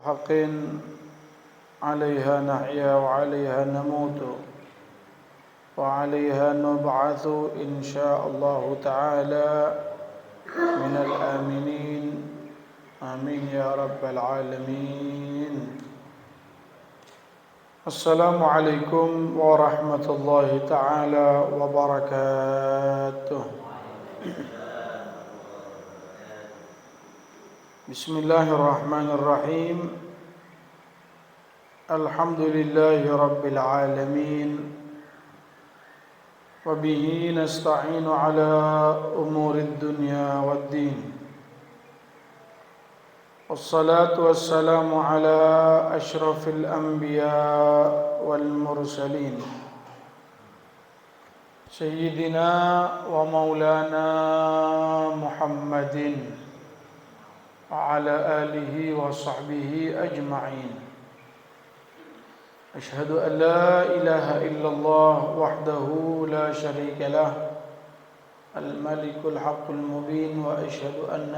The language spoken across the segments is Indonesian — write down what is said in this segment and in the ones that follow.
حق عليها نحيا وعليها نموت وعليها نبعث إن شاء الله تعالى من الآمنين آمين يا رب العالمين. السلام عليكم ورحمة الله تعالى وبركاته. بسم الله الرحمن الرحيم. الحمد لله رب العالمين وبه نستعين على أمور الدنيا والدين والصلاة والسلام على أشرف الأنبياء والمرسلين سيدنا ومولانا محمد وعلى آله وصحبه أجمعين. أشهد أن لا إله إلا الله وحده لا شريك له الملك الحق المبين، وأشهد أن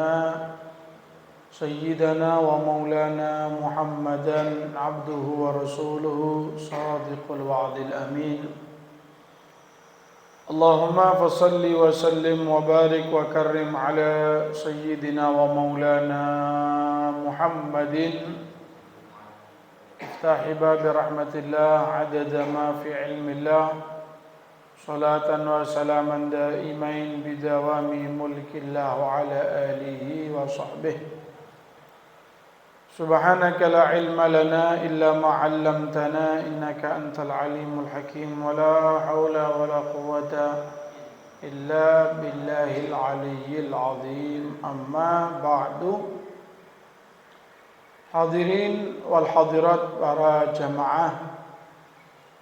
سيدنا ومولانا محمدا عبده ورسوله صادق الوعد الأمين. اللهم فصل وسلم وبارك وكرم على سيدنا ومولانا محمد افتح باب رحمة الله عدد ما في علم الله صلاة وسلاما دائمين بدوام ملك الله وعلى آله وصحبه. سبحانك لا علم لنا إلا ما علمتنا إنك أنت العليم الحكيم ولا حول ولا قوة إلا بالله العلي العظيم. أما بعد. Hadirin wal hadirat, para jamaah,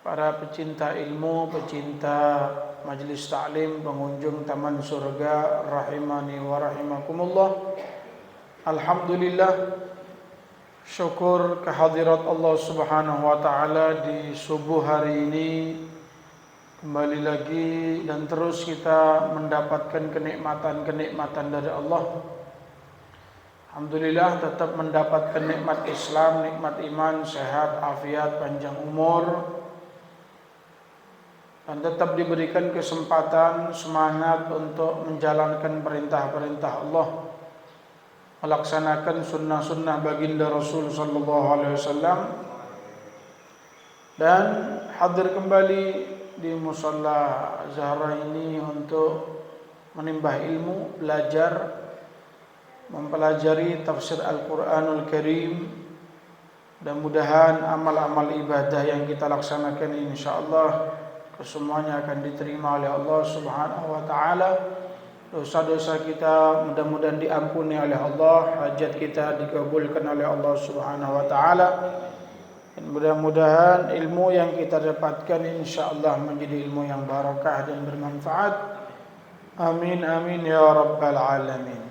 para pecinta ilmu, pecinta majlis ta'lim, pengunjung taman surga rahimani wa rahimakumullah. Alhamdulillah, syukur kehadirat Allah Subhanahu wa taala di subuh hari ini. Kembali lagi dan terus kita mendapatkan kenikmatan-kenikmatan dari Allah. Alhamdulillah, tetap mendapatkan nikmat Islam, nikmat iman, sehat, afiat, panjang umur, dan tetap diberikan kesempatan, semangat untuk menjalankan perintah-perintah Allah, melaksanakan sunnah-sunnah baginda Rasul sallallahu alaihi wasallam, dan hadir kembali di musalla Zahra ini untuk menimba ilmu, belajar, mempelajari tafsir Al-Quranul Karim. Mudah-mudahan amal-amal ibadah yang kita laksanakan insyaallah kesemuanya akan diterima oleh Allah Subhanahu wa taala. Dosa-dosa kita mudah-mudahan diampuni oleh Allah, hajat kita dikabulkan oleh Allah Subhanahu wa taala. Dan mudah-mudahan ilmu yang kita dapatkan insyaallah menjadi ilmu yang barakah dan bermanfaat. Amin amin ya rabbal alamin.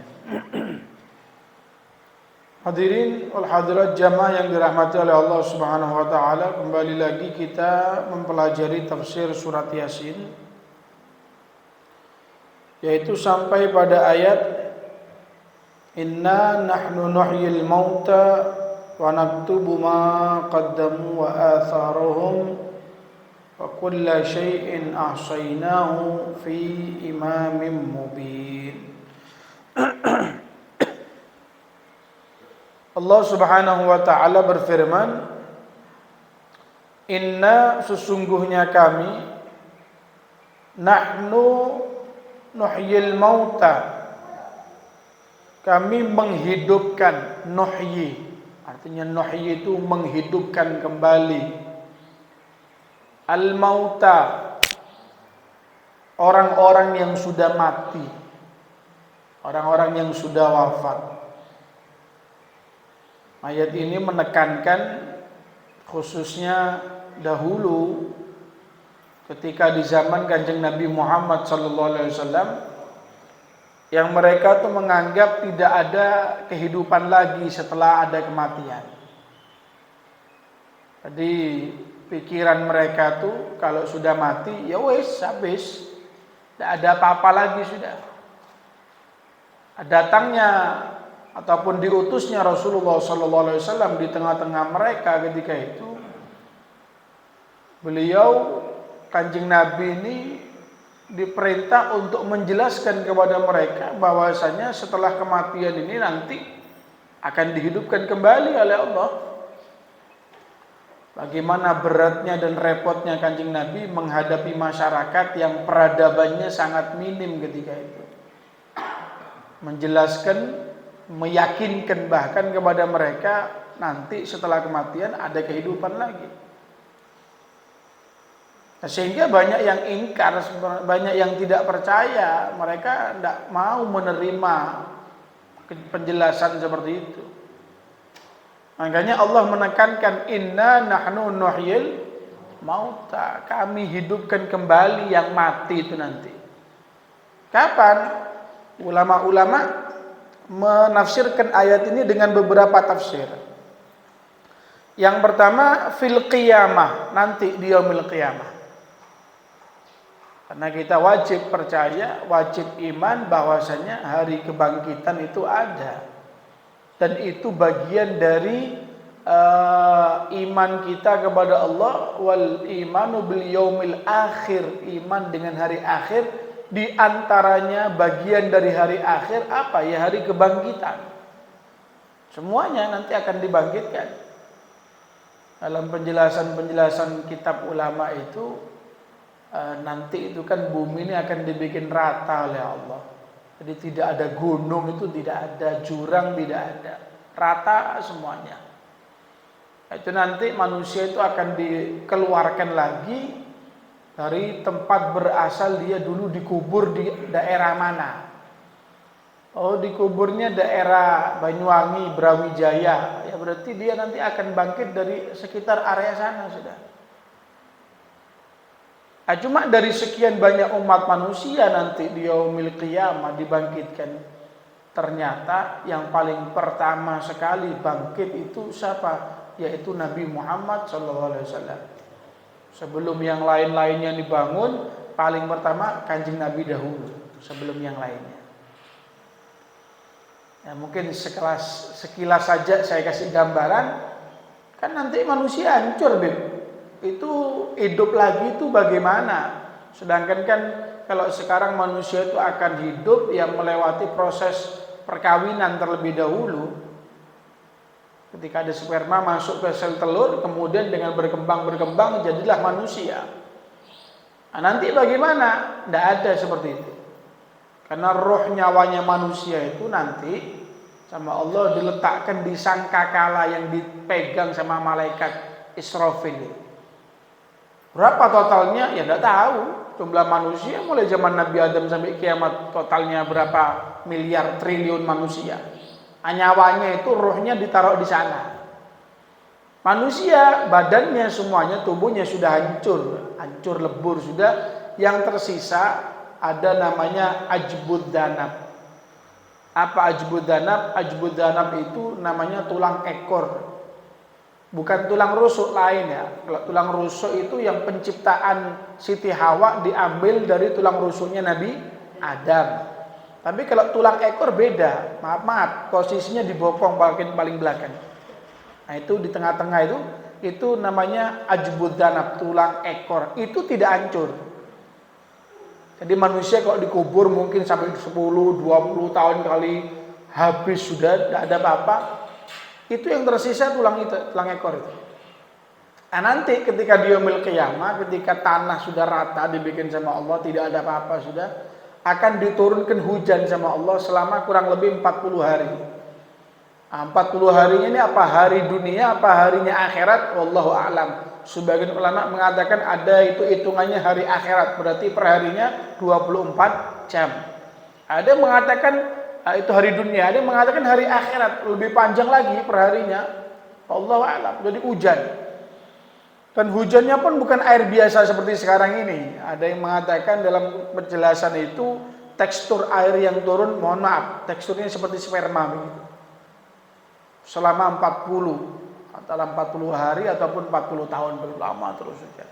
Hadirin wal hadirat, jamaah yang dirahmati oleh Allah Subhanahu wa taala, kembali lagi kita mempelajari tafsir surat Yasin, yaitu sampai pada ayat inna nahnu nuhyil mauta wa naktubu ma qaddamu wa atharuhum wa kulla syai'in ahsaynahu fi imamin mubin. Allah Subhanahu wa taala berfirman, inna, sesungguhnya kami, nahnu nuhyil mauta, kami menghidupkan, nuhyi artinya nuhyi itu menghidupkan kembali, al mauta orang-orang yang sudah mati, orang-orang yang sudah wafat. Ayat ini menekankan khususnya dahulu ketika di zaman Kanjeng Nabi Muhammad sallallahu alaihi wasallam, yang mereka tuh menganggap tidak ada kehidupan lagi setelah ada kematian. Jadi pikiran mereka tuh kalau sudah mati ya wes habis, tidak ada apa-apa lagi sudah. Datangnya ataupun diutusnya Rasulullah SAW di tengah-tengah mereka ketika itu, beliau Kanjeng Nabi ini diperintah untuk menjelaskan kepada mereka bahwasanya setelah kematian ini nanti akan dihidupkan kembali oleh Allah. Bagaimana beratnya dan repotnya Kanjeng Nabi menghadapi masyarakat yang peradabannya sangat minim ketika itu. Menjelaskan, meyakinkan bahkan kepada mereka nanti setelah kematian ada kehidupan lagi. Sehingga banyak yang ingkar, banyak yang tidak percaya, mereka tidak mau menerima penjelasan seperti itu. Makanya Allah menekankan inna nahnu nuhyil mauta, kami hidupkan kembali yang mati itu nanti. Kapan? Ulama-ulama menafsirkan ayat ini dengan beberapa tafsir. Yang pertama fil qiyamah, nanti di yaumil qiyamah. Karena kita wajib percaya, wajib iman bahwasanya hari kebangkitan itu ada. Dan itu bagian dari iman kita kepada Allah, wal imanu bil yaumil akhir, iman dengan hari akhir. Di antaranya bagian dari hari akhir apa? Ya hari kebangkitan. Semuanya nanti akan dibangkitkan. Dalam penjelasan-penjelasan kitab ulama itu, nanti itu kan bumi ini akan dibikin rata oleh Allah. Jadi tidak ada gunung, itu tidak ada jurang, tidak ada, rata semuanya. Itu nanti manusia itu akan dikeluarkan lagi dari tempat berasal dia dulu dikubur di daerah mana. Oh, dikuburnya daerah Banyuwangi, Brawijaya. Ya berarti dia nanti akan bangkit dari sekitar area sana sudah. Cuma dari sekian banyak umat manusia nanti di yaumil qiyamah dibangkitkan. Ternyata yang paling pertama sekali bangkit itu siapa? Yaitu Nabi Muhammad SAW. Sebelum yang lain-lainnya dibangun, paling pertama Kanjeng Nabi dahulu sebelum yang lainnya. Ya, mungkin sekilas saja saya kasih gambaran. Kan nanti manusia hancur, Beb. Itu hidup lagi itu bagaimana? Sedangkan kan kalau sekarang manusia itu akan hidup yang melewati proses perkawinan terlebih dahulu. Ketika ada sperma masuk ke sel telur, kemudian dengan berkembang jadilah manusia. Nah, nanti bagaimana? Tidak ada seperti itu. Karena roh nyawanya manusia itu nanti sama Allah diletakkan di sangkakala yang dipegang sama malaikat Israfil. Berapa totalnya? Ya tidak tahu. Jumlah manusia mulai zaman Nabi Adam sampai kiamat totalnya berapa miliar triliun manusia. Nyawanya itu rohnya ditaruh di sana. Manusia badannya semuanya, tubuhnya sudah hancur lebur sudah. Yang tersisa ada namanya ajbud danab. Apa ajbud danab? Ajbud danab itu namanya tulang ekor. Bukan tulang rusuk lain ya. Kalau tulang rusuk itu yang penciptaan Siti Hawa diambil dari tulang rusuknya Nabi Adam. Tapi kalau tulang ekor beda. Maaf, posisinya di bokong paling belakang. Nah itu di tengah-tengah itu namanya ajbud danab, tulang ekor. Itu tidak hancur. Jadi manusia kalau dikubur mungkin sampai 10-20 tahun kali habis sudah tidak ada apa-apa. Itu yang tersisa tulang ekor itu. Nah, nanti ketika di yaumil qiyamah, ketika tanah sudah rata dibikin sama Allah, tidak ada apa-apa sudah, akan diturunkan hujan sama Allah selama kurang lebih 40 hari. Nah, 40 harinya ini apa? Hari dunia, apa harinya akhirat? Wallahu a'lam. Sebagian ulama mengatakan ada itu hitungannya hari akhirat, berarti perharinya 24 jam. Ada yang mengatakan itu hari dunia, ada yang mengatakan hari akhirat, lebih panjang lagi perharinya. Wallahu a'lam. Jadi hujan. Dan hujannya pun bukan air biasa seperti sekarang ini. Ada yang mengatakan dalam penjelasan itu tekstur air yang turun, mohon maaf, teksturnya seperti sperma begitu. Selama 40 hari ataupun 40 tahun, lama terus saja.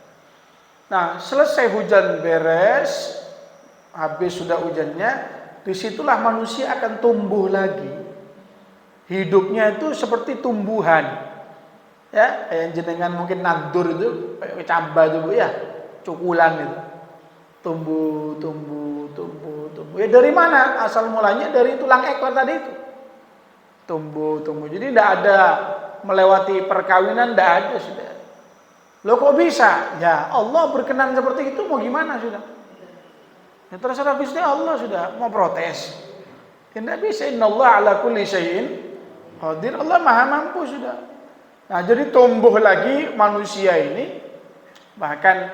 Nah, selesai hujan beres, habis sudah hujannya, disitulah manusia akan tumbuh lagi. Hidupnya itu seperti tumbuhan. Ya, yang jenengan mungkin nandur itu kayak cabai itu Bu ya, cukulan itu. Tumbuh. Ya dari mana? Asal mulanya dari tulang ekor tadi itu. Tumbuh. Jadi tidak ada melewati perkawinan, tidak ada sudah. Loh kok bisa? Ya Allah berkenan seperti itu, mau gimana sudah? Ya terserah Gusti Allah sudah, mau protes. Tidak bisa, innallaha ala kulli syai'in qadir. Allah maha mampu sudah. Nah jadi tumbuh lagi manusia ini, bahkan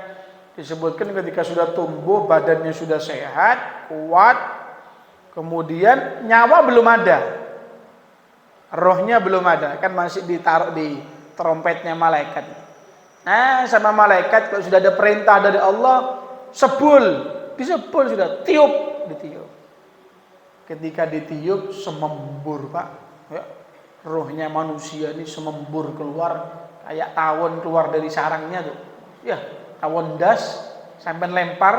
disebutkan ketika sudah tumbuh, badannya sudah sehat, kuat, kemudian nyawa belum ada, rohnya belum ada, kan masih ditaruh di trompetnya malaikat. Nah sama malaikat kalau sudah ada perintah dari Allah, disebul sudah, ditiup. Ketika ditiup semembur Pak, ya, rohnya manusia ini semembur keluar kayak tawon keluar dari sarangnya tuh, ya tawon das sampai lempar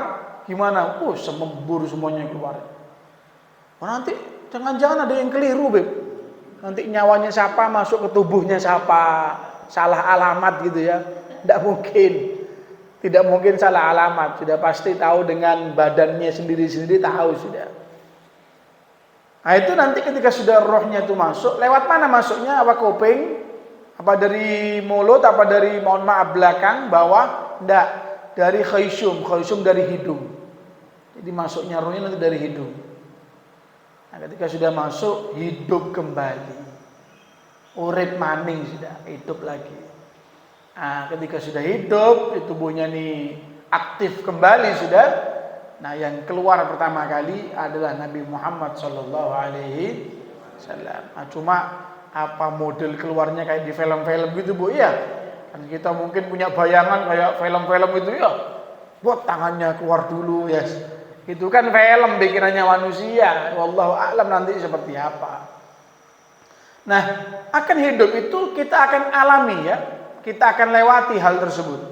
gimana, semembur semuanya keluar. Nanti jangan-jangan ada yang keliru Beb, nanti nyawanya siapa masuk ke tubuhnya siapa, salah alamat gitu ya. Tidak mungkin salah alamat, sudah pasti tahu dengan badannya sendiri tahu sudah. Nah itu nanti ketika sudah rohnya itu masuk, lewat mana masuknya? Apa kuping? Apa dari mulut? Apa dari mohon maaf belakang, bawah? Tidak, dari khaysum dari hidung. Jadi masuknya rohnya nanti dari hidung. Nah ketika sudah masuk, hidup kembali, urip maning sudah, hidup lagi. Nah, ketika sudah hidup, tubuhnya nih aktif kembali sudah. Nah, yang keluar pertama kali adalah Nabi Muhammad SAW. Nah, cuma apa model keluarnya kayak di film-film gitu Bu ya? Kan kita mungkin punya bayangan kayak film-film itu ya. Buat tangannya keluar dulu ya. Itu kan film bikinannya manusia. Wallahu a'lam nanti seperti apa. Nah, akan hidup itu kita akan alami ya. Kita akan lewati hal tersebut.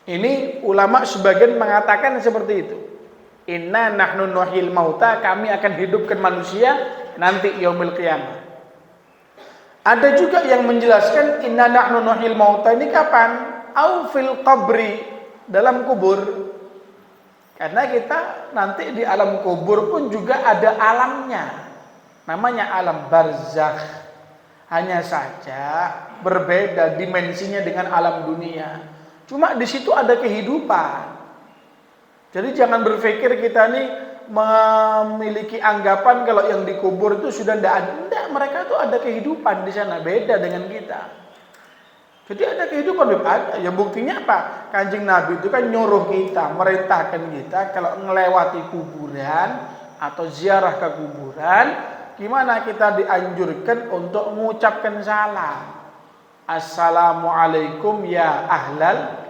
Ini ulama sebagian mengatakan seperti itu. Inna nahnu nuhyil mauta, kami akan hidupkan manusia nanti yaumil qiyamah. Ada juga yang menjelaskan inna nahnu nuhyil mauta ini kapan? Au fil qabri, dalam kubur. Karena kita nanti di alam kubur pun juga ada alamnya. Namanya alam barzakh. Hanya saja berbeda dimensinya dengan alam dunia. Cuma di situ ada kehidupan. Jadi jangan berpikir kita nih memiliki anggapan kalau yang dikubur itu sudah tidak ada. Tidak, mereka tuh ada kehidupan di sana, beda dengan kita. Jadi ada kehidupan, ada. Ya buktinya apa? Kanjeng Nabi itu kan nyuruh kita, merintahkan kita kalau melewati kuburan atau ziarah ke kuburan, gimana kita dianjurkan untuk mengucapkan salam. Assalamualaikum ya ahlal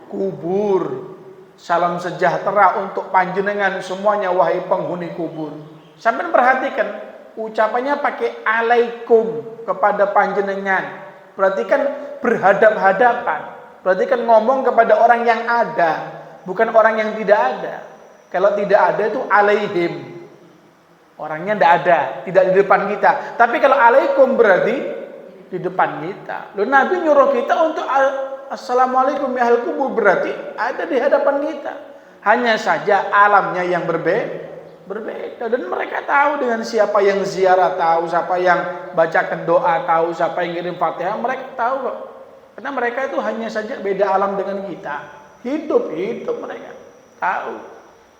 kubur. Salam sejahtera untuk panjenengan semuanya wahai penghuni kubur. Sampai perhatikan ucapannya pakai alaikum kepada panjenengan. Berarti kan berhadap-hadapan. Berarti kan ngomong kepada orang yang ada, bukan orang yang tidak ada. Kalau tidak ada itu alaihim. Orangnya tidak ada, tidak di depan kita. Tapi kalau alaikum berarti di depan kita. Lalu Nabi nyuruh kita untuk assalamualaikum ya ahlal kubur, berarti ada di hadapan kita. Hanya saja alamnya yang berbeda. Dan mereka tahu dengan siapa yang ziarah, tahu siapa yang bacakan doa, tahu siapa yang kirim Fatihah, mereka tahu kok. Karena mereka itu hanya saja beda alam dengan kita. Hidup mereka tahu.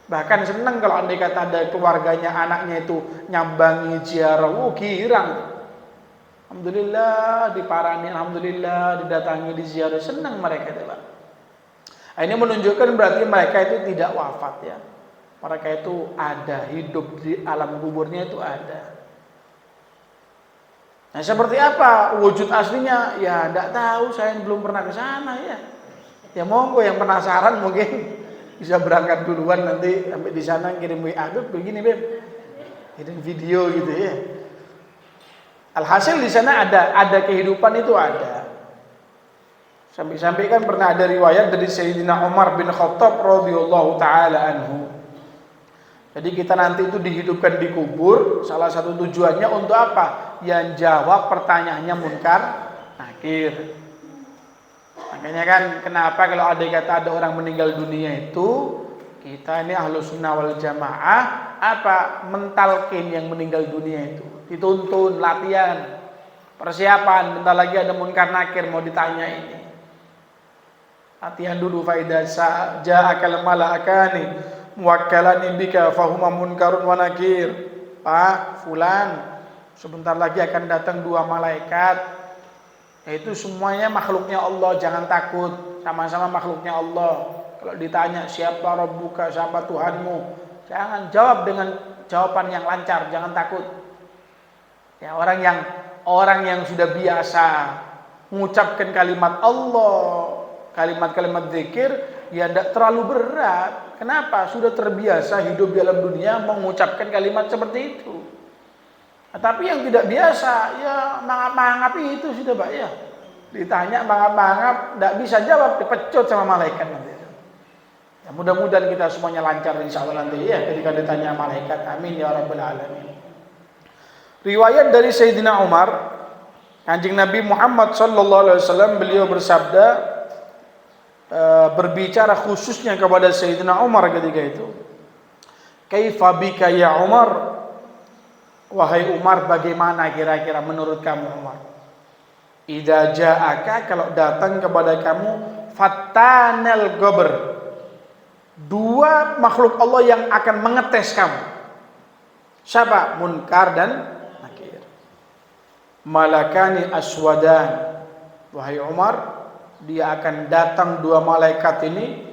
Bahkan senang kalau andai kata ada keluarganya, anaknya itu nyambangi ziarah, girang. Alhamdulillah diparani, alhamdulillah didatangi, di ziarah, senang mereka itu Pak. Ini menunjukkan berarti mereka itu tidak wafat ya. Mereka itu ada, hidup di alam kuburnya itu ada. Nah seperti apa wujud aslinya? Ya tidak tahu, saya belum pernah ke sana ya. Ya monggo yang penasaran mungkin bisa berangkat duluan, nanti sampai di sana kirim WA, Beb begini Beb, kirim video gitu ya. Alhasil di sana ada kehidupan itu ada. Sampai-sampai kan pernah ada riwayat dari Sayyidina Umar bin Khattab radhiyallahu taala anhu. Jadi kita nanti itu dihidupkan di kubur, salah satu tujuannya untuk apa? Yang jawab pertanyaannya munkar nakir. Makanya kan kenapa kalau ada kata ada orang meninggal dunia itu, kita ini Ahlus Sunnah wal Jamaah apa mentalkin yang meninggal dunia itu, dituntun latihan persiapan, bentar lagi ada munkar nakir mau ditanya ini. Latihan dulu faida ja'akal mala'akani muwakkalani bika fahuma munkarun wa nakir. Pak fulan, sebentar lagi akan datang 2 malaikat. Itu semuanya makhluknya Allah, jangan takut, sama-sama makhluknya Allah. Kalau ditanya siapa Rabbuka, siapa Tuhanmu, jangan jawab dengan jawaban yang lancar, jangan takut. Ya, orang yang sudah biasa mengucapkan kalimat Allah, kalimat-kalimat zikir, ya tidak terlalu berat. Kenapa? Sudah terbiasa hidup di alam dunia mengucapkan kalimat seperti itu. Tapi yang tidak biasa, ya mangap-mangap itu sudah Pak ya. Ditanya mangap-mangap, tidak bisa jawab, dipecut sama malaikat nanti. Ya, mudah-mudahan kita semuanya lancar insya Allah nanti ya ketika ditanya malaikat. Amin ya rabbal alamin. Riwayat dari Sayyidina Umar, Kanjeng Nabi Muhammad sallallahu alaihi wasallam, beliau bersabda, berbicara khususnya kepada Sayyidina Umar ketika itu. Kaifa bika ya Umar? Wahai Umar, bagaimana kira-kira menurut kamu Umar? Idza ja'aka, kalau datang kepada kamu, fatanal gobr, 2 makhluk Allah yang akan mengetes kamu. Siapa? Munkar dan nakir. Malakani aswadan. Wahai Umar, dia akan datang 2 malaikat ini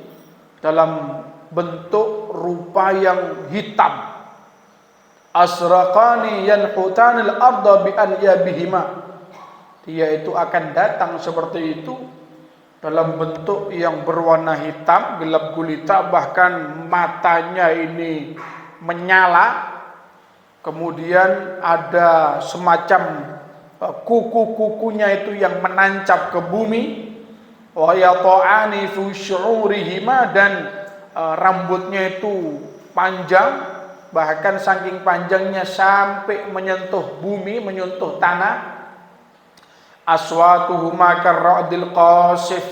dalam bentuk rupa yang hitam. Asraqani yanhutanil arda bi anyabihima. Dia itu akan datang seperti itu dalam bentuk yang berwarna hitam, gelap gulita, bahkan matanya ini menyala. Kemudian ada semacam kuku-kukunya itu yang menancap ke bumi. Wa yata'ani fi syu'urihima, dan rambutnya itu panjang, bahkan saking panjangnya sampai menyentuh bumi, menyentuh tanah. Aswatuhuma karra'dil qasif,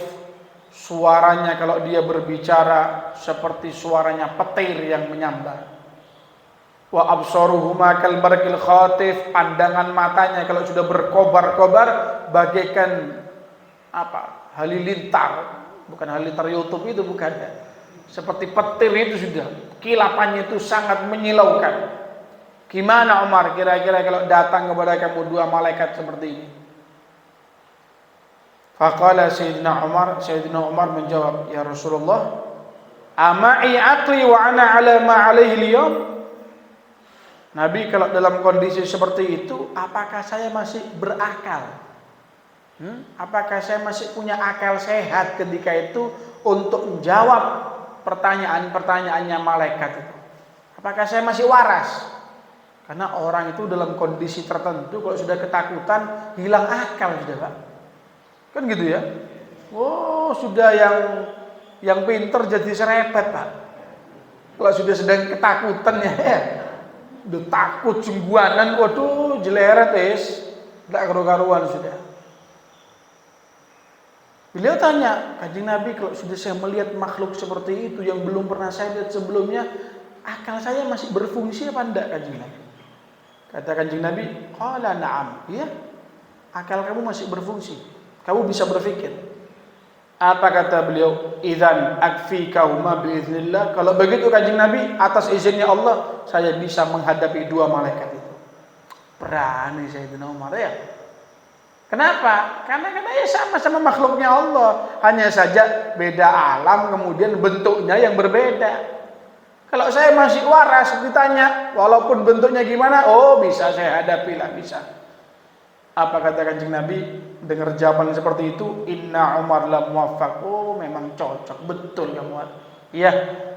suaranya kalau dia berbicara seperti suaranya petir yang menyambar. Wa absaruhuma kal barqil khatif, pandangan matanya kalau sudah berkobar-kobar bagaikan apa? Halilintar, bukan halilintar YouTube itu, bukan ya. Seperti petir itu sudah, kilapannya itu sangat menyilaukan. Gimana Umar kira-kira kalau datang kepada kamu 2 malaikat seperti ini? Faqala Sayyidina Umar menjawab, ya Rasulullah, ama'i aqli wa ana ala ma alaihi al-yawm. Nabi, kalau dalam kondisi seperti itu, apakah saya masih berakal? Apakah saya masih punya akal sehat ketika itu untuk menjawab pertanyaan-pertanyaannya malaikat itu? Apakah saya masih waras? Karena orang itu dalam kondisi tertentu kalau sudah ketakutan hilang akal sudah Pak. Kan gitu ya. Oh, sudah yang pinter jadi serepet Pak. Kalau sudah sedang ketakutan ya, udah takut sungguhanan, waduh jeleret tidak karu-karuan sudah. Beliau tanya, Kanjeng Nabi, kalau sudah saya melihat makhluk seperti itu yang belum pernah saya lihat sebelumnya, akal saya masih berfungsi apa enggak Kanjeng Nabi? Kata Kanjeng Nabi, qala na'am. Ya, akal kamu masih berfungsi. Kamu bisa berpikir. Apa kata beliau? Idzan akfikahuma biiznillah. Kalau begitu Kanjeng Nabi, atas izinnya Allah, saya bisa menghadapi 2 malaikat itu. Berani Sayyidina Umar ya. Kenapa? Karena ya sama-sama makhluknya Allah, hanya saja beda alam, kemudian bentuknya yang berbeda. Kalau saya masih waras ditanya, walaupun bentuknya gimana, oh bisa saya hadapi lah, bisa. Apa kata Kanjeng Nabi? Dengar jawaban seperti itu, inna Umar la muwaffaq. Oh, memang cocok, betul kamu. Iya,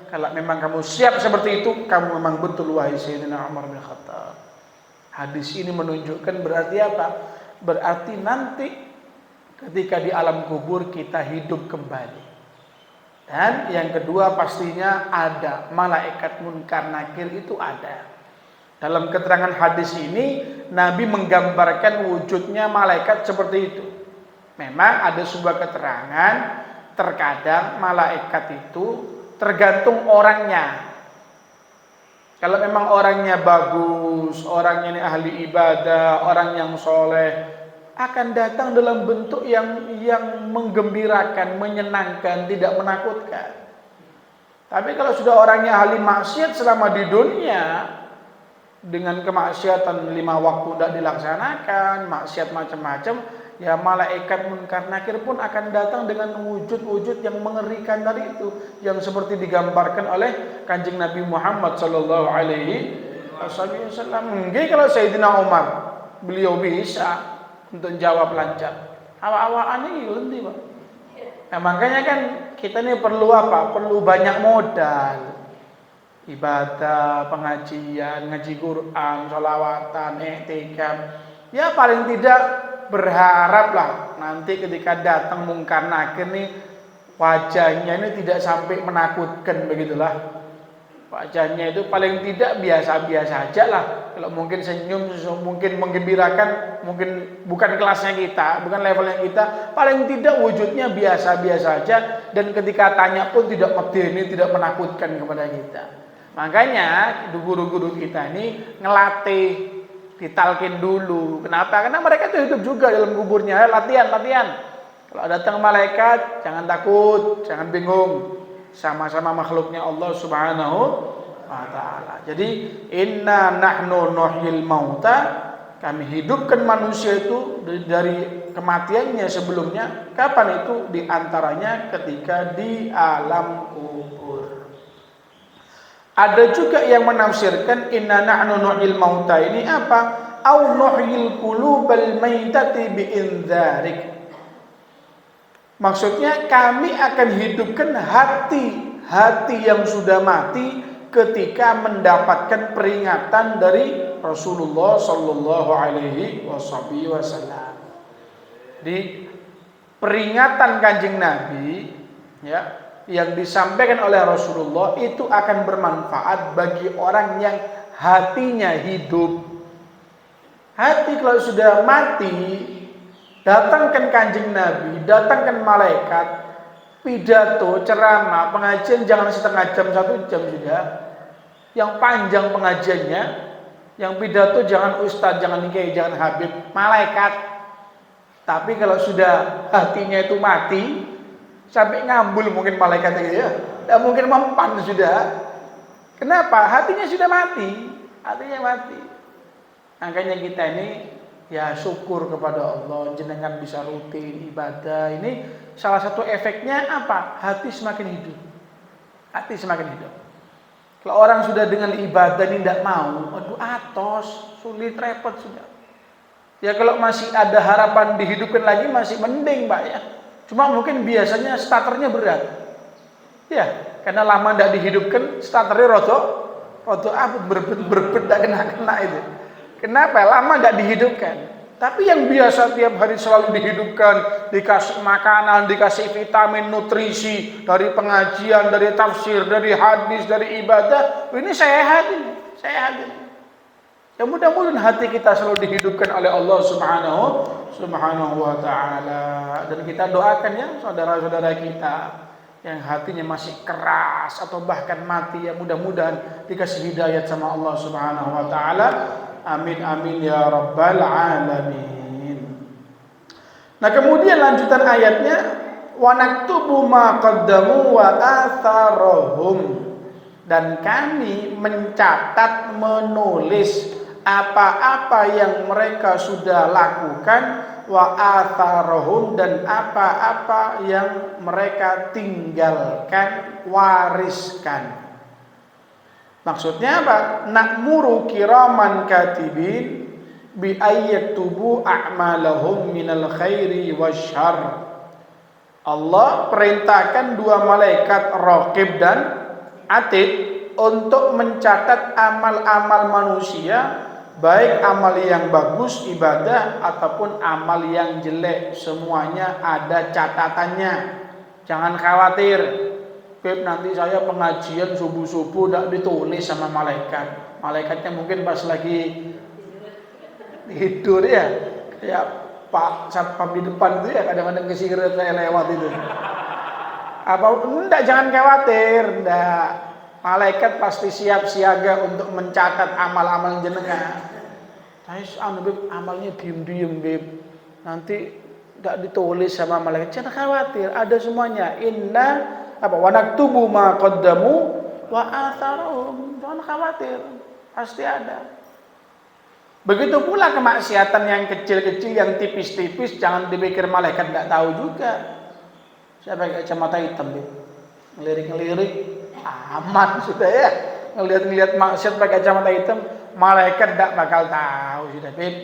kalau memang kamu siap seperti itu, kamu memang betul wahai Sayyidina Umar bin Khattab. Hadis ini menunjukkan berarti apa? Berarti nanti ketika di alam kubur kita hidup kembali. Dan yang kedua pastinya ada malaikat munkar nakir itu ada. Dalam keterangan hadis ini, Nabi menggambarkan wujudnya malaikat seperti itu. Memang ada sebuah keterangan, terkadang malaikat itu tergantung orangnya. Kalau memang orangnya bagus, orangnya ini ahli ibadah, orang yang soleh, akan datang dalam bentuk yang menggembirakan, menyenangkan, tidak menakutkan. Tapi kalau sudah orangnya ahli maksiat selama di dunia, dengan kemaksiatan 5 waktu tidak dilaksanakan, maksiat macam-macam, ya malaikat munkar nakir pun akan datang dengan wujud-wujud yang mengerikan dari itu, yang seperti digambarkan oleh Kanjeng Nabi Muhammad sallallahu alaihi wasallam. Mungkin kalau Sayyidina Umar, beliau bisa untuk jawab lancar. Awak-awak ini nanti, Pak. Nah, makanya kan kita ini perlu apa? Perlu banyak modal. Ibadah, pengajian, ngaji Quran, sholawatan, i'tikaf. Ya paling tidak berharaplah nanti ketika datang mungkar nakir nih, wajahnya ini tidak sampai menakutkan, begitulah. Wajahnya itu paling tidak biasa-biasa aja lah. Kalau mungkin senyum, mungkin menggembirakan, mungkin bukan kelasnya kita, bukan levelnya kita, paling tidak wujudnya biasa-biasa aja, dan ketika tanya pun tidak medeni, tidak menakutkan kepada kita. Makanya guru-guru kita ini ngelatih, ditalkin dulu. Kenapa? Karena mereka itu hidup juga dalam kuburnya. Latihan. Kalau datang malaikat, jangan takut, jangan bingung. Sama-sama makhluknya Allah Subhanahu wa ta'ala. Jadi inna nahnu nuhyil mauta, kami hidupkan manusia itu dari kematiannya sebelumnya. Kapan itu? Di antaranya ketika di alam kubur. Ada juga yang menafsirkan inna nahnu nuhyil mauta ini apa? Au nuhyil qulubal maitati bi indzarik. Maksudnya kami akan hidupkan hati yang sudah mati ketika mendapatkan peringatan dari Rasulullah sallallahu alaihi wasallam. Di peringatan Kanjeng Nabi, ya, yang disampaikan oleh Rasulullah itu akan bermanfaat bagi orang yang hatinya hidup. Hati kalau sudah mati, datangkan Kanjeng Nabi, datangkan malaikat, pidato, ceramah, pengajian jangan setengah jam, 1 jam sudah. Yang panjang pengajiannya, yang pidato jangan ustadz, jangan kiai, jangan habib, malaikat. Tapi kalau sudah hatinya itu mati, sampai ngambul mungkin malaikatnya gitu ya, tidak mungkin mempan sudah. Kenapa? Hatinya sudah mati, Makanya kita ini ya syukur kepada Allah, jenengan bisa rutin ibadah. Ini salah satu efeknya apa? Hati semakin hidup. Kalau orang sudah dengan ibadah ini tidak mau, aduh atos, sulit, repot sudah. Ya kalau masih ada harapan dihidupkan lagi masih mending, Pak ya. Cuma mungkin biasanya starternya berat. Ya, karena lama tidak dihidupkan, starternya rotok berbet tidak kena itu. Kenapa? Lama tidak dihidupkan. Tapi yang biasa tiap hari selalu dihidupkan, dikasih makanan, dikasih vitamin, nutrisi, dari pengajian, dari tafsir, dari hadis, dari ibadah, ini sehat ini. Ya mudah-mudahan hati kita selalu dihidupkan oleh Allah Subhanahu wa ta'ala. Dan kita doakan ya saudara-saudara kita yang hatinya masih keras atau bahkan mati, ya mudah-mudahan dikasih hidayat sama Allah Subhanahu wa ta'ala. Amin amin ya rabbal alamin. Nah, kemudian lanjutan ayatnya, wa naktubu ma qaddamu wa atharahum, dan kami mencatat, menulis apa-apa yang mereka sudah lakukan, wa atharahum, dan apa-apa yang mereka tinggalkan, wariskan. Maksudnya apa? Na'muru kiraman katibin bi ayyatubu a'malahum minal khairi wasyarr. Allah perintahkan 2 malaikat raqib dan atid untuk mencatat amal-amal manusia, baik amal yang bagus ibadah ataupun amal yang jelek, semuanya ada catatannya. Jangan khawatir, Beb, nanti saya pengajian subuh-subuh tidak ditulis sama malaikat. Malaikatnya mungkin pas lagi tidur ya, kayak Pak Satpam di depan itu ya, kadang-kadang kesirat saya lewat itu. Apa enggak, jangan khawatir, enggak. Malaikat pasti siap siaga untuk mencatat amal-amal jenengan. Saya amalnya diem-diem, Beb. Nanti enggak ditulis sama malaikat. Jangan khawatir, ada semuanya. Inna wa naktubu ma qaddamu wa atharuhum. Jangan khawatir, pasti ada. Begitu pula kemaksiatan yang kecil-kecil, yang tipis-tipis, jangan dipikir malaikat enggak tahu juga. Saya pakai kacamata hitam, Beb. Ngelirik-ngelirik, aman sudah ya. Ngelihat-ngelihat maksiat pakai kacamata hitam, malaikat enggak bakal tahu sudah, Beb.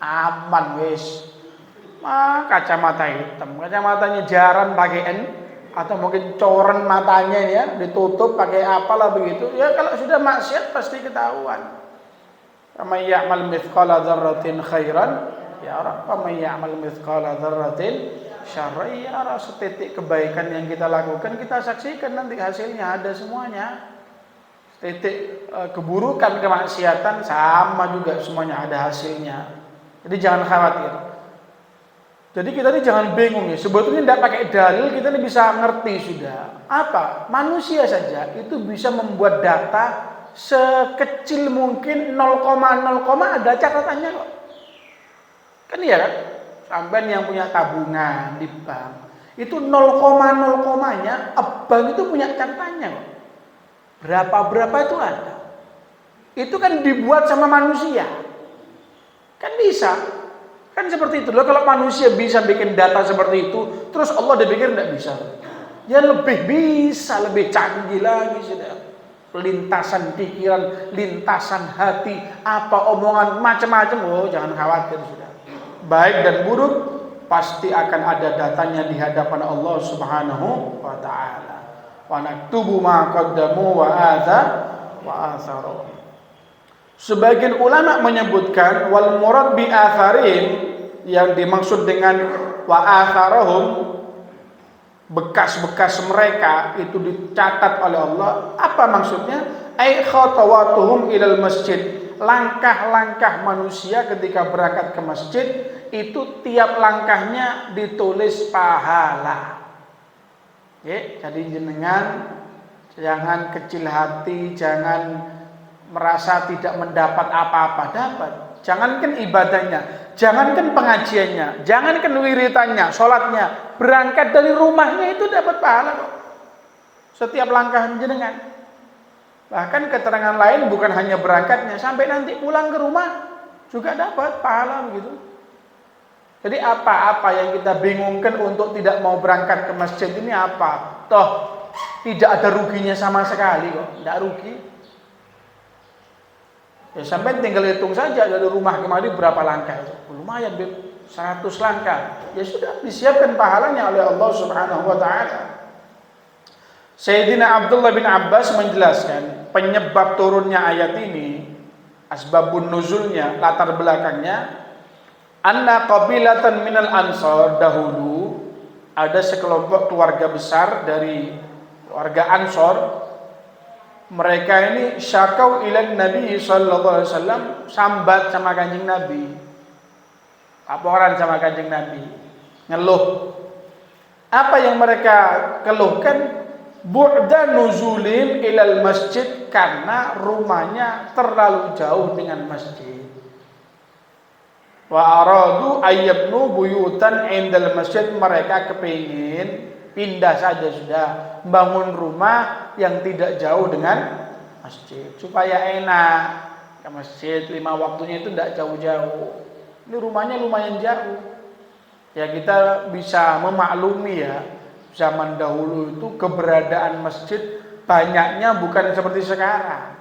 Aman wis. Kacamata hitam, kacamatanya jaran pakai N, atau mungkin coren matanya ya, ditutup pakai apalah begitu. Ya kalau sudah maksiat pasti ketahuan. Faman ya'mal mithqala dzarratin khairan yara, faman ya'mal mithqala dzarratin syarran yara. Setitik kebaikan yang kita lakukan kita saksikan nanti hasilnya ada semuanya. Setitik keburukan, kemaksiatan sama juga semuanya ada hasilnya. Jadi jangan khawatir. Jadi kita ini jangan bingung ya. Sebetulnya tidak pakai dalil kita ini bisa ngerti sudah. Apa? Manusia saja itu bisa membuat data sekecil mungkin 0,0, ada catatannya kok. Kan iya kan? Sampai yang punya tabungan di bank itu 0,0-nya bank itu punya catatannya kok. Berapa itu ada. Itu kan dibuat sama manusia. Kan bisa. Kan seperti itu loh. Kalau manusia bisa bikin data seperti itu, terus Allah dipikir tidak bisa. Ya lebih bisa, lebih canggih lagi sudah. Lintasan pikiran, lintasan hati, apa omongan macam-macam. Oh, jangan khawatir sudah. Baik dan buruk pasti akan ada datanya di hadapan Allah Subhanahu wa taala. Wa naktubu ma qaddamu wa atharu. Sebagian ulama menyebutkan wal murad bi atharin, yang dimaksud dengan wa atharuhum, bekas-bekas mereka itu dicatat oleh Allah. Apa maksudnya? Ai khatawatuhum ilal masjid, langkah-langkah manusia ketika berangkat ke masjid itu tiap langkahnya ditulis pahala. Jadi jenengan jangan kecil hati, jangan merasa tidak mendapat apa-apa, dapat. Jangankan ibadahnya, jangankan pengajiannya, jangankan wiritannya, sholatnya, berangkat dari rumahnya itu dapat pahala kok. Setiap langkah jenengan. Bahkan keterangan lain bukan hanya berangkatnya, sampai nanti pulang ke rumah juga dapat pahala begitu. Jadi apa-apa yang kita bingungkan untuk tidak mau berangkat ke masjid ini apa? Toh tidak ada ruginya sama sekali kok, tidak rugi. Ya sampai tinggal hitung saja dari rumah kemari berapa langkah itu. Lumayan, Beb. 100 langkah. Ya sudah disiapkan pahalanya oleh Allah Subhanahu wa taala. Sayyidina Abdullah bin Abbas menjelaskan penyebab turunnya ayat ini, asbabun nuzulnya, latar belakangnya, anna qabilatan minal ansar, dahulu ada sekelompok keluarga besar dari warga Ansor. Mereka ini syakau ilan Nabi sallallahu alaihi wasallam, sambat sama Kanjeng Nabi. Laporan sama Kanjeng Nabi, ngeluh. Apa yang mereka keluhkan? Bu'da nuzulin ilal masjid, karena rumahnya terlalu jauh dengan masjid. Wa aradu ayyabnu buyutan indal masjid, mereka kepingin pindah saja sudah, bangun rumah yang tidak jauh dengan masjid supaya enak ke masjid, 5 waktunya itu tidak jauh-jauh. Ini rumahnya lumayan jauh. Ya kita bisa memaklumi ya, zaman dahulu itu keberadaan masjid banyaknya bukan seperti sekarang.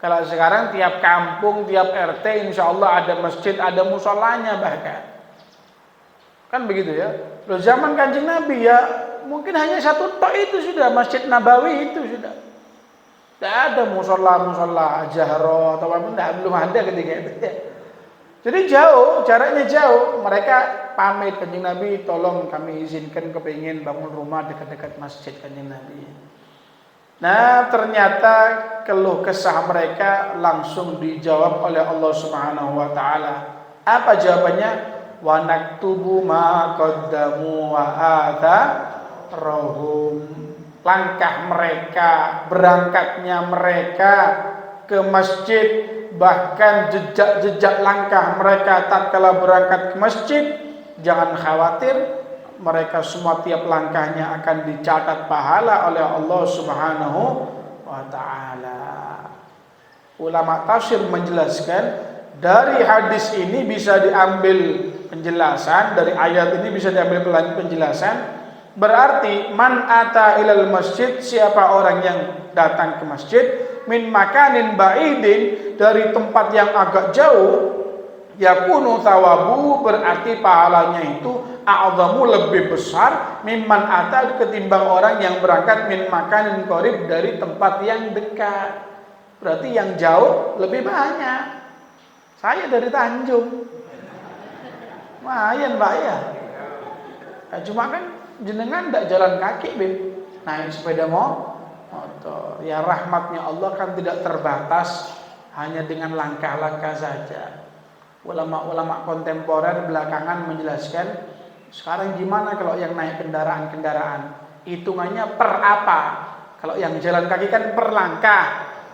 Kalau sekarang tiap kampung, tiap RT insya Allah ada masjid, ada musolanya bahkan. Kan begitu ya. Loh zaman Kanjeng Nabi ya mungkin hanya satu tok itu sudah, Masjid Nabawi itu sudah. Tidak ada musola Jahro atau apa, belum ada ketika itu ya. Jadi jauh, jaraknya jauh. Mereka pamit Kanjeng Nabi, tolong kami izinkan kepingin bangun rumah dekat-dekat masjid Kanjeng Nabi. Nah, ternyata keluh kesah mereka langsung dijawab oleh Allah Subhanahu wa taala. Apa jawabannya? Wa naktubu ma qaddamu wa atharahum. Langkah mereka, berangkatnya mereka ke masjid, bahkan jejak-jejak langkah mereka tatkala berangkat ke masjid, jangan khawatir, mereka semua tiap langkahnya akan dicatat pahala oleh Allah Subhanahu wa taala. Ulama tafsir menjelaskan dari hadis ini bisa diambil penjelasan, dari ayat ini bisa diambil penjelasan, berarti man ata ilal masjid, siapa orang yang datang ke masjid, min makanin ba'idin, dari tempat yang agak jauh, yakunu thawabu, berarti pahalanya itu a'zamu, lebih besar, mimman ata, ketimbang orang yang berangkat min makanin qarib, dari tempat yang dekat. Berarti yang jauh lebih banyak. Saya dari Tanjung, lumayan Pak ya. Cuma kan jenengan tidak jalan kaki, naik sepeda motor. Ya, rahmatnya Allah kan tidak terbatas hanya dengan langkah-langkah saja. Ulama-ulama kontemporer belakangan menjelaskan, sekarang gimana kalau yang naik kendaraan-kendaraan, hitungannya per apa? Kalau yang jalan kaki kan per langkah,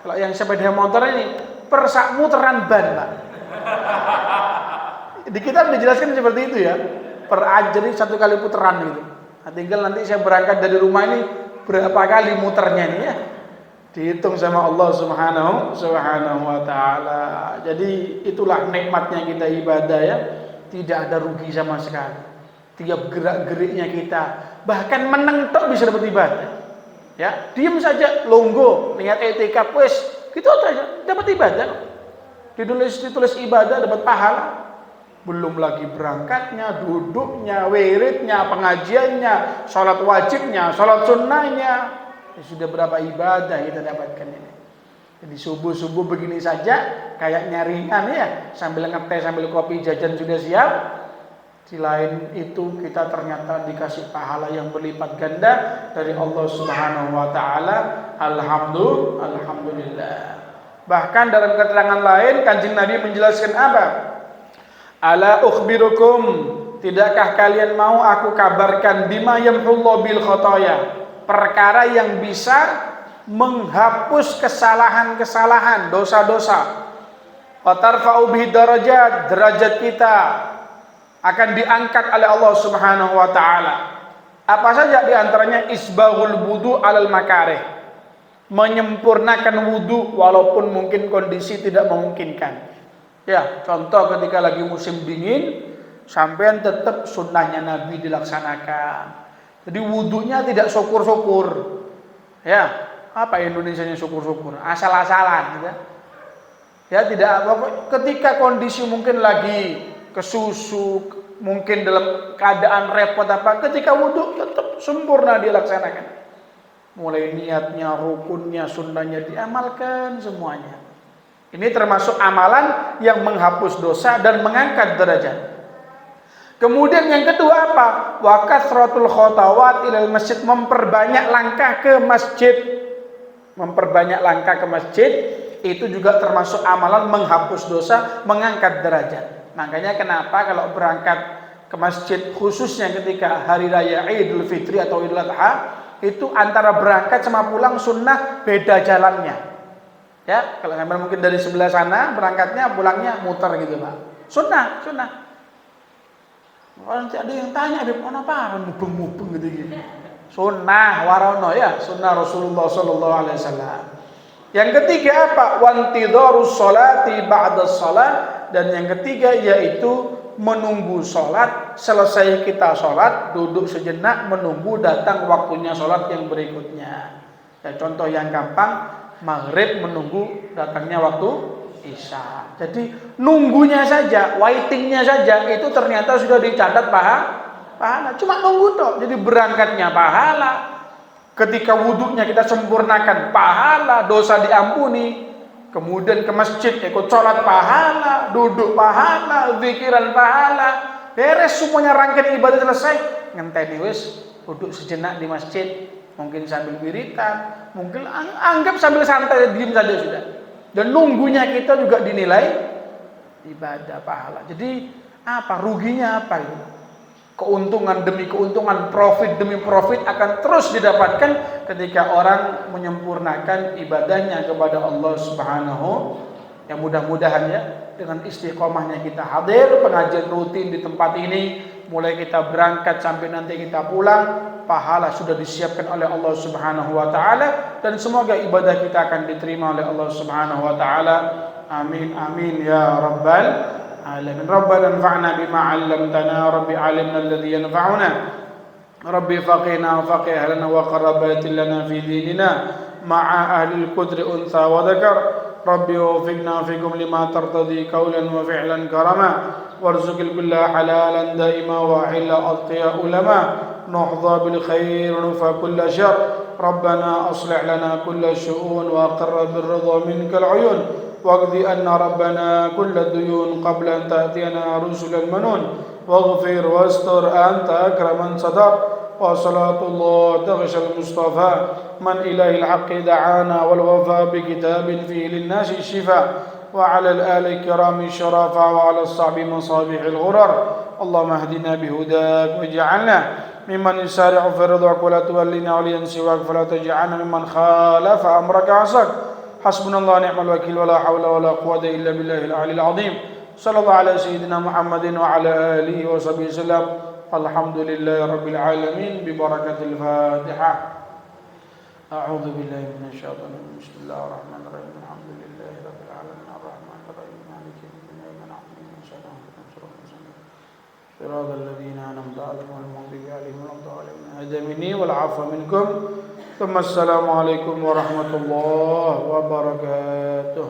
kalau yang sepeda motor ini per sak muteran ban, Pak. Di kitab dijelaskan seperti itu ya, per jadi satu kali putaran gitu. Nah, tinggal nanti saya berangkat dari rumah ini berapa kali muternya ini ya, dihitung sama Allah Subhanahu wa taala. Jadi itulah nikmatnya kita ibadah ya, tidak ada rugi sama sekali. Tiap gerak-geriknya kita, bahkan meneng tok bisa dapat ibadah. Ya, diam saja longgo, niat etikaf wis, gitu aja dapat ibadah. Ditulis ibadah dapat pahala. Belum lagi berangkatnya, duduknya, wiridnya, pengajiannya, sholat wajibnya, sholat sunnahnya. Ya, sudah berapa ibadah kita dapatkan ini. Jadi subuh-subuh begini saja kayaknya ringan ya, sambil ngeteh, sambil kopi, jajan sudah siap. Di lain itu kita ternyata dikasih pahala yang berlipat ganda dari Allah Subhanahu wa taala. Alhamdulillah. Bahkan dalam keterangan lain Kanjeng Nabi menjelaskan apa? Ala ukhbirukum, tidakkah kalian mau aku kabarkan bima yamhullahu bil khotoya, perkara yang bisa menghapus kesalahan-kesalahan, dosa-dosa. Wa tarfa'u bihi darajat, derajat kita akan diangkat oleh Allah Subhanahu wa taala. Apa saja di antaranya? Isbaghul wudu alal makarih, menyempurnakan wudu walaupun mungkin kondisi tidak memungkinkan. Ya, contoh ketika lagi musim dingin, sampean tetap sunnahnya Nabi dilaksanakan. Jadi wudunya tidak syukur-syukur. Ya, apa Indonesianya syukur-syukur? Asal-asalan, gitu. Ya, tidak apa. Ketika kondisi mungkin lagi kesusu, mungkin dalam keadaan repot apa, ketika wudu tetap sempurna dilaksanakan. Mulai niatnya, rukunnya, sunnahnya diamalkan semuanya. Ini termasuk amalan yang menghapus dosa dan mengangkat derajat. Kemudian yang kedua apa? Wa kasratul khotawat ilal masjid, memperbanyak langkah ke masjid. Memperbanyak langkah ke masjid itu juga termasuk amalan menghapus dosa, mengangkat derajat. Makanya kenapa kalau berangkat ke masjid khususnya ketika hari raya Idul Fitri atau Idul Adha, itu antara berangkat sama pulang sunnah beda jalannya. Ya, kalau sampai mungkin dari sebelah sana berangkatnya, pulangnya muter gitu Pak. Sunnah. Nanti ada yang tanya, Beb, apa mubeng-mubeng gitu. Sunnah warono ya, sunnah Rasulullah sallallahu alaihi wasallam. Yang ketiga apa? Wantidharus sholati ba'da shalah, dan yang ketiga yaitu menunggu sholat. Selesai kita sholat, duduk sejenak menunggu datang waktunya sholat yang berikutnya. Ya, contoh yang gampang, maghrib menunggu datangnya waktu isya. Jadi nunggunya saja, waitingnya saja itu ternyata sudah dicatat pahala. Cuma nunggu toh. Jadi berangkatnya pahala, ketika wudhunya kita sempurnakan pahala, dosa diampuni. Kemudian ke masjid ikut sholat pahala, duduk pahala, zikiran pahala. Beres semuanya, rangkaian ibadah selesai. Ngenteni wis duduk sejenak di masjid, mungkin sambil wiritan, mungkin anggap sambil santai, diam saja sudah. Dan nunggunya kita juga dinilai ibadah pahala. Jadi apa ruginya apa itu? Keuntungan demi keuntungan, profit demi profit akan terus didapatkan ketika orang menyempurnakan ibadahnya kepada Allah Subhanahu. Yang mudah-mudahan ya, dengan istiqomahnya kita hadir pengajian rutin di tempat ini, mulai kita berangkat sampai nanti kita pulang, pahala sudah disiapkan oleh Allah Subhanahu wa taala, dan semoga ibadah kita akan diterima oleh Allah Subhanahu wa taala. Amin amin ya rabbal alamin. Rabbana anfa'na bima 'allamtana, rabbi 'allimna alladhi yanfa'una, rabbi faqihna faqih lana wa qarabatin lana fi dinina ma'a ahli al-qudri untha wa dhakar. Rabbi wafiqna fikum lima tartadi qawlan wa fi'lan karama, warzuqil kulla halalan daima wa illa atqiya ulama, nuhdha bil khair nufa kulla syar. Rabbana aslih lana kulla syu'un wa aqarra bir ridha minkal uyun, waqdi anna rabbana kulla duyun qabla an ta'tiyana rusulal manun, waghfir wastur anta akraman sadar. Wa salatullah taghshal mustafa من إله الحق دعانا والوفاء بكتاب فيه للناس الشفاء، وعلى الآل الكرام الشرفاء، وعلى الصحب مصابيح الغرر. اللهم اهدنا بهداك واجعلنا ممن يسارع في رضاك ولا تولنا وليا سواك، فلا تجعلنا ممن خالف أمرك عصاك. حسبنا الله ونعم الوكيل، ولا حول ولا قوة إلا بالله العلي العظيم. صلى الله على سيدنا محمد وعلى آله وصحبه وسلم. الحمد لله رب العالمين ببركة الفاتحة. أعوذ بالله من الشيطان الرجيم. بسم الله الرحمن الرحيم. الحمد لله رب العالمين الرحمن الرحيم مالك يوم الدين إياك نعبد وإياك نستعين صراط الذين أنعمت عليهم غير المغضوب عليهم ولا الضالين. هذا مني والعفو منكم. ثم السلام عليكم ورحمة الله وبركاته.